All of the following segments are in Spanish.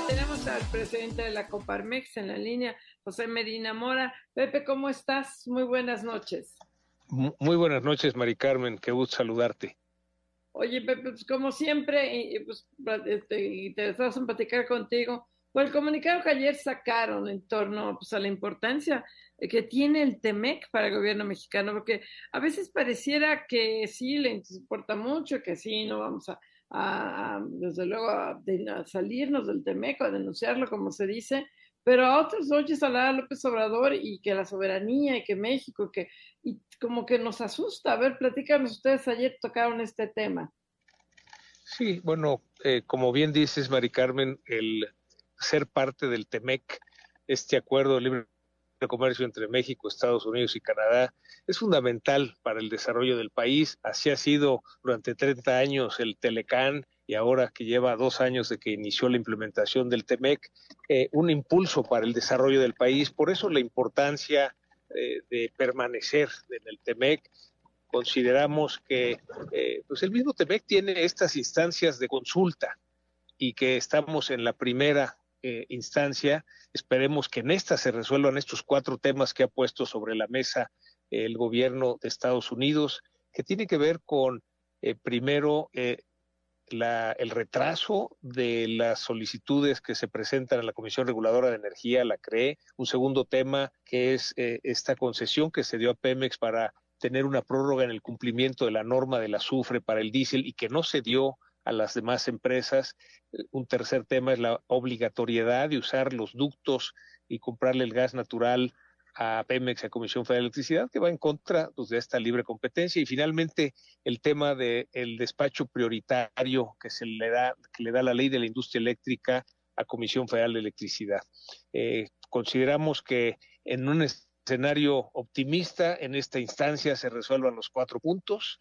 Tenemos al presidente de la Coparmex en la línea, José Medina Mora. Pepe, ¿cómo estás? Muy buenas noches. Muy buenas noches, Mari Carmen, qué gusto saludarte. Oye, Pepe, pues como siempre, pues, interesados en platicar contigo, por el comunicado que ayer sacaron en torno pues, a la importancia que tiene el TEMEC para el gobierno mexicano, porque a veces pareciera que sí le importa mucho, que sí, no vamos desde luego, a salirnos del TEMEC o a denunciarlo, como se dice, pero a otros oyes hablar a López Obrador y que la soberanía y que México, y como que nos asusta. A ver, platícanos, ustedes ayer tocaron este tema. Sí, bueno, como bien dices, Mari Carmen, el ser parte del TEMEC, este acuerdo de libre comercio entre México, Estados Unidos y Canadá, es fundamental para el desarrollo del país. Así ha sido durante 30 años el Telecán y ahora que lleva 2 años de que inició la implementación del TEMEC, un impulso para el desarrollo del país. Por eso la importancia de permanecer en el TEMEC. Consideramos que pues el mismo TEMEC tiene estas instancias de consulta y que estamos en la primera instancia. Esperemos que en esta se resuelvan estos 4 temas que ha puesto sobre la mesa el gobierno de Estados Unidos, que tiene que ver con, primero, el retraso de las solicitudes que se presentan a la Comisión Reguladora de Energía, la CRE. Un segundo tema que es esta concesión que se dio a Pemex para tener una prórroga en el cumplimiento de la norma del azufre para el diésel y que no se dio a las demás empresas. Un tercer tema es la obligatoriedad de usar los ductos y comprarle el gas natural a Pemex, a Comisión Federal de Electricidad, que va en contra pues, de esta libre competencia. Y finalmente, el tema del despacho prioritario que le da la ley de la industria eléctrica a Comisión Federal de Electricidad. Consideramos que en un escenario optimista, en esta instancia se resuelvan los 4 puntos,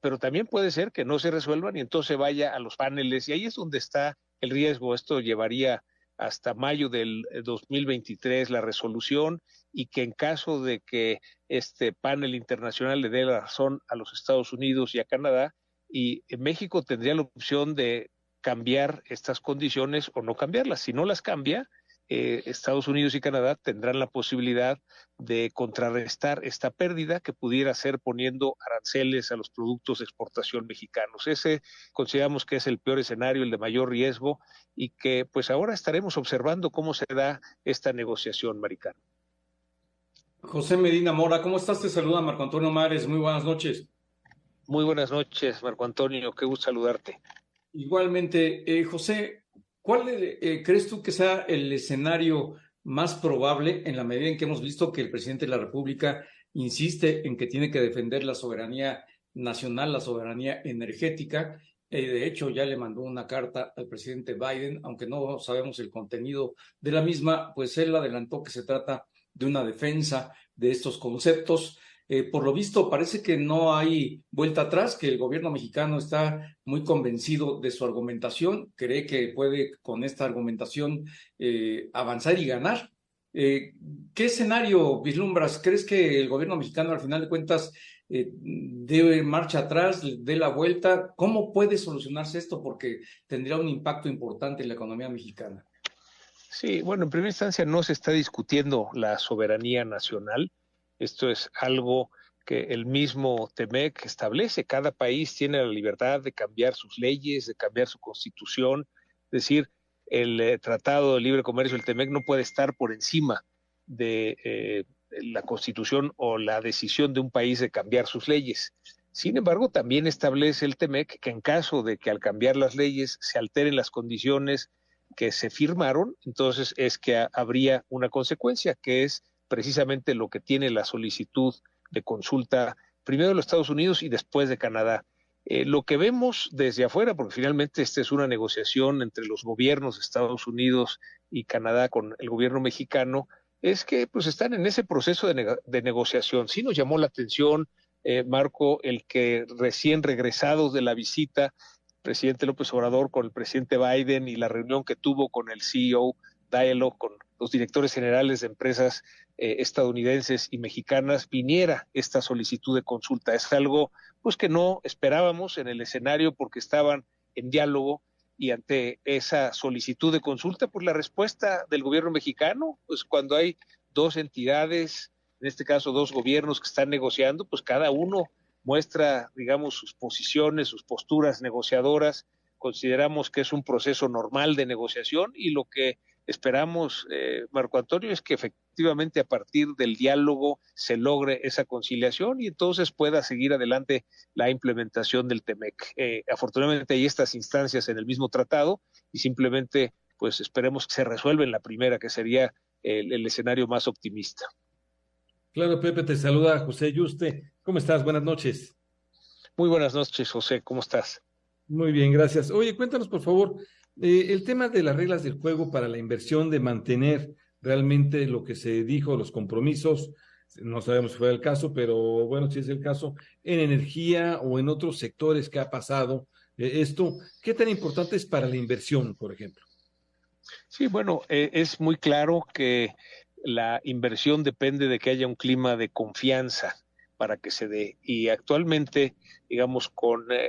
pero también puede ser que no se resuelvan y entonces vaya a los paneles, y ahí es donde está el riesgo. Esto llevaría hasta mayo del 2023 la resolución, y que en caso de que este panel internacional le dé la razón a los Estados Unidos y a Canadá, y México tendría la opción de cambiar estas condiciones o no cambiarlas. Si no las cambia, Estados Unidos y Canadá tendrán la posibilidad de contrarrestar esta pérdida que pudiera ser poniendo aranceles a los productos de exportación mexicanos. Ese consideramos que es el peor escenario, el de mayor riesgo, y que pues ahora estaremos observando cómo se da esta negociación, Maricano. José Medina Mora, ¿cómo estás? Te saluda Marco Antonio Mares, muy buenas noches. Muy buenas noches, Marco Antonio, qué gusto saludarte. Igualmente, José, ¿cuál crees tú que sea el escenario más probable en la medida en que hemos visto que el presidente de la República insiste en que tiene que defender la soberanía nacional, la soberanía energética? De hecho, ya le mandó una carta al presidente Biden, aunque no sabemos el contenido de la misma, pues él adelantó que se trata de una defensa de estos conceptos. Por lo visto, parece que no hay vuelta atrás, que el gobierno mexicano está muy convencido de su argumentación, cree que puede con esta argumentación avanzar y ganar. ¿Qué escenario vislumbras? ¿Crees que el gobierno mexicano, al final de cuentas, dé marcha atrás, dé la vuelta? ¿Cómo puede solucionarse esto? Porque tendría un impacto importante en la economía mexicana. Sí, bueno, en primera instancia no se está discutiendo la soberanía nacional. Esto es algo que el mismo TEMEC establece. Cada país tiene la libertad de cambiar sus leyes, de cambiar su constitución. Es decir, el Tratado de Libre Comercio, el TEMEC, no puede estar por encima de la constitución o la decisión de un país de cambiar sus leyes. Sin embargo, también establece el TEMEC que en caso de que al cambiar las leyes se alteren las condiciones que se firmaron, entonces es que habría una consecuencia, que es precisamente lo que tiene la solicitud de consulta primero de los Estados Unidos y después de Canadá. Lo que vemos desde afuera, porque finalmente esta es una negociación entre los gobiernos de Estados Unidos y Canadá con el gobierno mexicano, es que pues están en ese proceso de negociación. Sí nos llamó la atención, Marco, el que recién regresados de la visita presidente López Obrador con el presidente Biden y la reunión que tuvo con el CEO Dialog, con los directores generales de empresas estadounidenses y mexicanas, viniera esta solicitud de consulta. Es algo pues que no esperábamos en el escenario porque estaban en diálogo, y ante esa solicitud de consulta, pues la respuesta del gobierno mexicano, pues cuando hay dos entidades, en este caso dos gobiernos que están negociando, pues cada uno muestra, digamos, sus posiciones, sus posturas negociadoras. Consideramos que es un proceso normal de negociación y lo que esperamos, Marco Antonio, es que efectivamente a partir del diálogo se logre esa conciliación y entonces pueda seguir adelante la implementación del TEMEC. Afortunadamente hay estas instancias en el mismo tratado y simplemente pues esperemos que se resuelva en la primera, que sería el escenario más optimista. Claro, Pepe, te saluda José Yuste. ¿Cómo estás? Buenas noches. Muy buenas noches, José, ¿cómo estás? Muy bien, gracias. Oye, cuéntanos, por favor, el tema de las reglas del juego para la inversión, de mantener realmente lo que se dijo, los compromisos, no sabemos si fue el caso, pero bueno, si es el caso, en energía o en otros sectores que ha pasado esto, ¿qué tan importante es para la inversión, por ejemplo? Sí, bueno, es muy claro que la inversión depende de que haya un clima de confianza para que se dé. Y actualmente, digamos,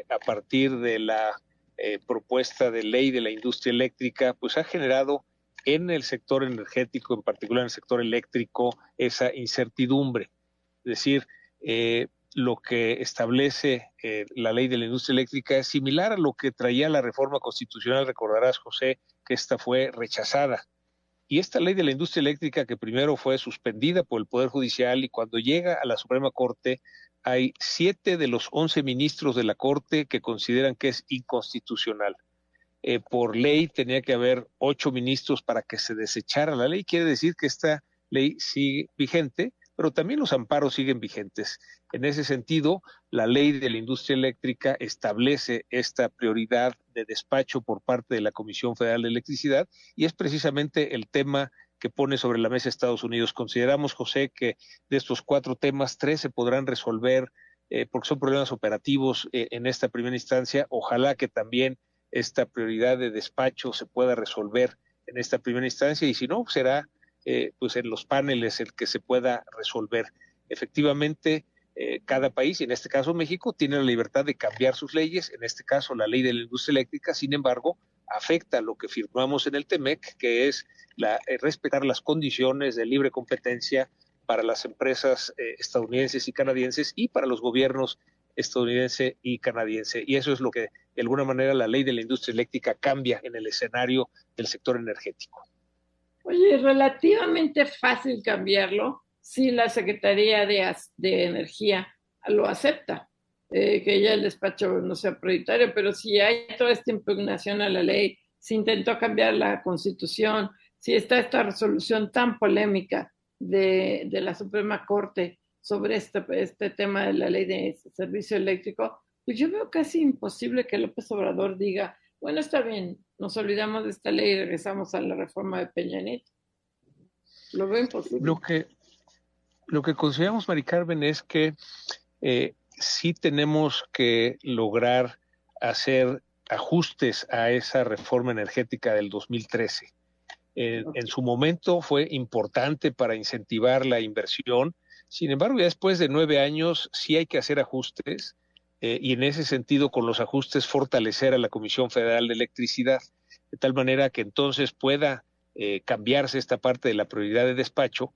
a partir de la propuesta de ley de la industria eléctrica, pues ha generado en el sector energético, en particular en el sector eléctrico, esa incertidumbre. Es decir, lo que establece la ley de la industria eléctrica es similar a lo que traía la reforma constitucional, recordarás, José, que esta fue rechazada. Y esta ley de la industria eléctrica, que primero fue suspendida por el Poder Judicial y cuando llega a la Suprema Corte, hay 7 de los 11 ministros de la Corte que consideran que es inconstitucional. Por ley tenía que haber 8 ministros para que se desechara la ley. Quiere decir que esta ley sigue vigente, pero también los amparos siguen vigentes. En ese sentido, la ley de la industria eléctrica establece esta prioridad de despacho por parte de la Comisión Federal de Electricidad y es precisamente el tema que pone sobre la mesa Estados Unidos. Consideramos, José, que de estos 4 temas, 3 se podrán resolver porque son problemas operativos en esta primera instancia. Ojalá que también esta prioridad de despacho se pueda resolver en esta primera instancia y si no, será pues en los paneles el que se pueda resolver. Efectivamente, cada país, y en este caso México, tiene la libertad de cambiar sus leyes, en este caso la ley de la industria eléctrica, sin embargo, afecta lo que firmamos en el TEMEC, que es respetar las condiciones de libre competencia para las empresas estadounidenses y canadienses y para los gobiernos estadounidense y canadiense. Y eso es lo que, de alguna manera, la ley de la industria eléctrica cambia en el escenario del sector energético. Oye, relativamente fácil cambiarlo si la Secretaría de Energía lo acepta, que ya el despacho no sea prioritario, pero si hay toda esta impugnación a la ley, si intentó cambiar la Constitución, si está esta resolución tan polémica de la Suprema Corte sobre este tema de la ley de servicio eléctrico, pues yo veo casi imposible que López Obrador diga, bueno, está bien, nos olvidamos de esta ley y regresamos a la reforma de Peña Nieto. Lo veo imposible. Lo que consideramos, Mari Carmen, es que sí tenemos que lograr hacer ajustes a esa reforma energética del 2013. En su momento fue importante para incentivar la inversión, sin embargo, ya después de 9 años sí hay que hacer ajustes y en ese sentido, con los ajustes, fortalecer a la Comisión Federal de Electricidad, de tal manera que entonces pueda cambiarse esta parte de la prioridad de despacho,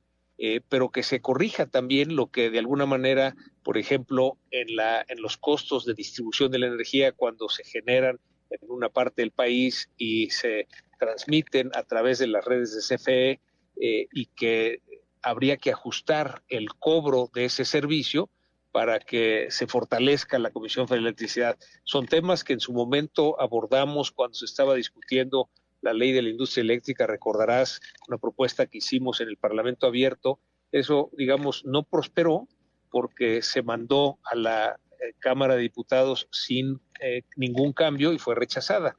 pero que se corrija también lo que de alguna manera, por ejemplo, en los costos de distribución de la energía cuando se generan en una parte del país y se transmiten a través de las redes de CFE y que habría que ajustar el cobro de ese servicio para que se fortalezca la Comisión Federal de Electricidad. Son temas que en su momento abordamos cuando se estaba discutiendo la ley de la industria eléctrica. Recordarás una propuesta que hicimos en el Parlamento Abierto. Eso, digamos, no prosperó porque se mandó a la Cámara de Diputados sin ningún cambio y fue rechazada.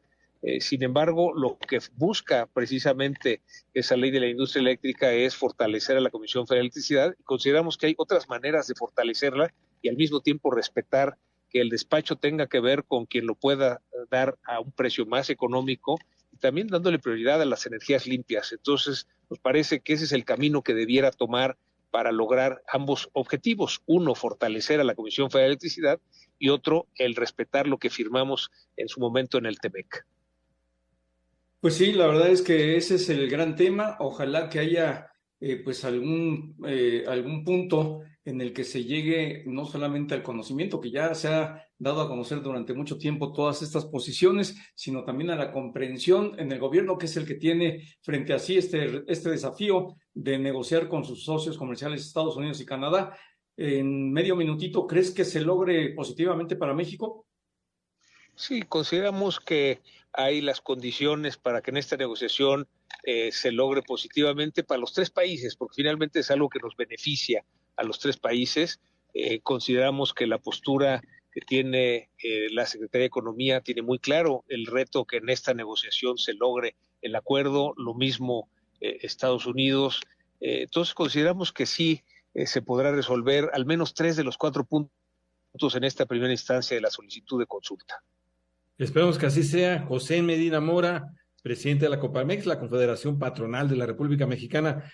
Sin embargo, lo que busca precisamente esa ley de la industria eléctrica es fortalecer a la Comisión Federal de Electricidad y consideramos que hay otras maneras de fortalecerla y al mismo tiempo respetar que el despacho tenga que ver con quien lo pueda dar a un precio más económico y también dándole prioridad a las energías limpias. Entonces, nos parece que ese es el camino que debiera tomar para lograr ambos objetivos. Uno, fortalecer a la Comisión Federal de Electricidad y otro, el respetar lo que firmamos en su momento en el TEMEC. Pues sí, la verdad es que ese es el gran tema. Ojalá que haya pues algún punto en el que se llegue no solamente al conocimiento, que ya se ha dado a conocer durante mucho tiempo todas estas posiciones, sino también a la comprensión en el gobierno, que es el que tiene frente a sí este desafío de negociar con sus socios comerciales Estados Unidos y Canadá. En medio minutito, ¿crees que se logre positivamente para México? Sí, consideramos que hay las condiciones para que en esta negociación se logre positivamente para los tres países, porque finalmente es algo que nos beneficia a los tres países. Consideramos que la postura que tiene la Secretaría de Economía tiene muy claro el reto que en esta negociación se logre el acuerdo, lo mismo Estados Unidos. Entonces consideramos que sí se podrá resolver al menos 3 de los 4 puntos en esta primera instancia de la solicitud de consulta. Esperemos que así sea. José Medina Mora, presidente de la Coparmex, la Confederación Patronal de la República Mexicana.